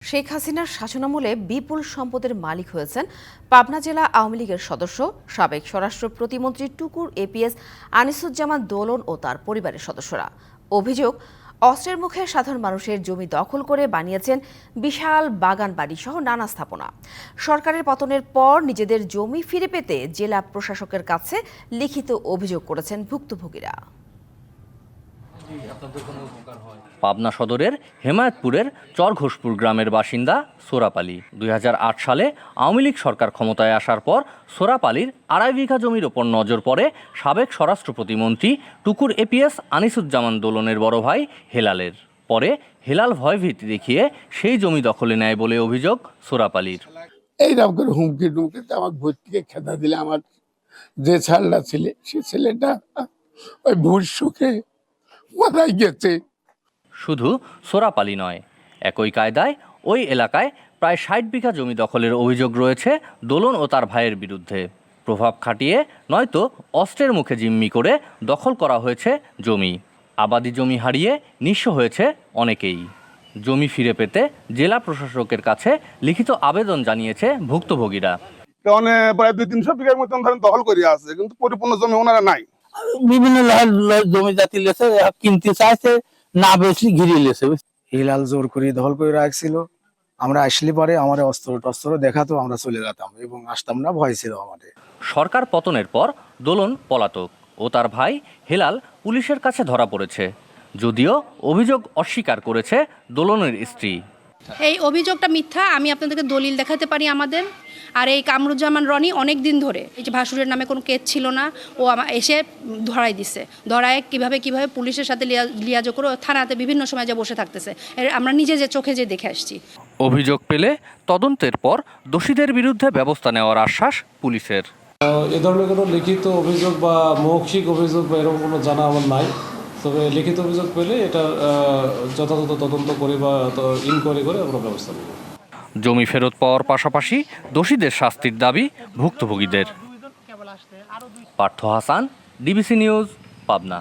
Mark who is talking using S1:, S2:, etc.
S1: শেখ হাসিনার শাসনামলে বিপুল সম্পদের মালিক হয়েছেন পাবনা জেলা আওয়ামী লীগের সদস্য সাবেক স্বরাষ্ট্র প্রতিমন্ত্রী টুকুর এপিএস আনিসুজ্জামান দোলন ও তার পরিবারের সদস্যরা। অভিযোগ, অস্ত্রের মুখে সাধারণ মানুষের জমি দখল করে বানিয়েছেন বিশাল বাগান বাড়ি সহ নানা স্থাপনা। সরকারের পতনের পর নিজেদের জমি ফিরে পেতে জেলা প্রশাসকের কাছে লিখিত অভিযোগ করেছেন ভুক্তভোগীরা।
S2: পাবনা সদরের হেমায়েতপুরের চরঘোষপুর গ্রামের বাসিন্দা সোরাপ আলী 2008 সালে আওয়ামী লীগ সরকার ক্ষমতায় আসার পর সোরাপ আলীর 2.5 বিঘা জমির ওপর নজর পড়ে সাবেক স্বরাষ্ট্র প্রতিমন্ত্রী টুকুর এপিএস আনিসুজ্জামান দোলনের বড় ভাই হেলালের। পরে হেলাল ভয়ভীতি দেখিয়ে সেই জমি দখলে নেয় বলে অভিযোগ সোরাপ আলীর।
S3: এইরকম করে হুমকি টুমকিতে আমার ভোট থেকে খেদা দিলে আমার যে ছেলেটা ছিল সে ছেলেটা ওই ভোট সুখে মারাই গেছে।
S2: শুধু সোরাপ আলী নয়, একই কায়দায় ওই এলাকায় প্রায় 60 বিঘা জমি দখলের অভিযোগ রয়েছে দোলন ও তার ভাইয়ের বিরুদ্ধে। প্রভাব খাটিয়ে নয়তো অস্ত্রের মুখে জিম্মি করে দখল করা হয়েছে জমি। আবাদি জমি হারিয়ে নিঃস্ব হয়েছে অনেকেই। জমি ফিরে পেতে জেলা প্রশাসকের কাছে লিখিত আবেদন জানিয়েছে ভুক্তভোগীরা।
S4: প্রায় 200-300 বিঘার মতন দখল করে আছে, কিন্তু পরিপূর্ণ জমি ওনারা নাই।
S5: বিভিন্ন জমি জাতি লেছে কিনতে চাইছে, না বেশি ঘিরে লেছে।
S6: হিলাল জোর করে দখল করে রাখছিল। আমরা আসলে পরে আমার অস্ত্র দেখাতো, আমরা চলে যেতাম এবং আসতাম না, ভয় ছিল আমাদের।
S2: সরকার পতনের পর দোলন পলাতক ও তার ভাই হেলাল পুলিশের কাছে ধরা পড়েছে, যদিও অভিযোগ অস্বীকার করেছে দোলনের স্ত্রী।
S7: এই অভিযোগটা মিথ্যা, আমি আপনাদেরকে দলিল দেখাতে পারি আমাদের। আর এই কামরুজ্জামান রনি অনেক দিন ধরে, এই যে ভাসুরের নামে কোনো কেস ছিল না, ও এসে ধরাই দিছে। ধরায় কিভাবে পুলিশের সাথে লিয়াজো করে থানাতে বিভিন্ন সময় যে বসে থাকতেছে, আমরা নিজে যে চোখে যে দেখে আসছি।
S2: অভিযোগ পেলে তদন্তের পর দোষীদের বিরুদ্ধে ব্যবস্থা নেওয়ার আশ্বাস পুলিশের।
S8: এ ধরনের কোনো লিখিত অভিযোগ বা মৌখিক অভিযোগ বা এরকম কোনো জানা আমার নাই। তবে লিখিত অভিযোগ পেলে এটা যথাযথ তদন্ত করে বা ইনকোয়ারি করে আমরা ব্যবস্থা নেব।
S2: জমি ফেরত পাওয়ার পাশাপাশি দোষীদের শাস্তির দাবি ভুক্তভোগীদের। Partha Hasan, DBC news, Pabna.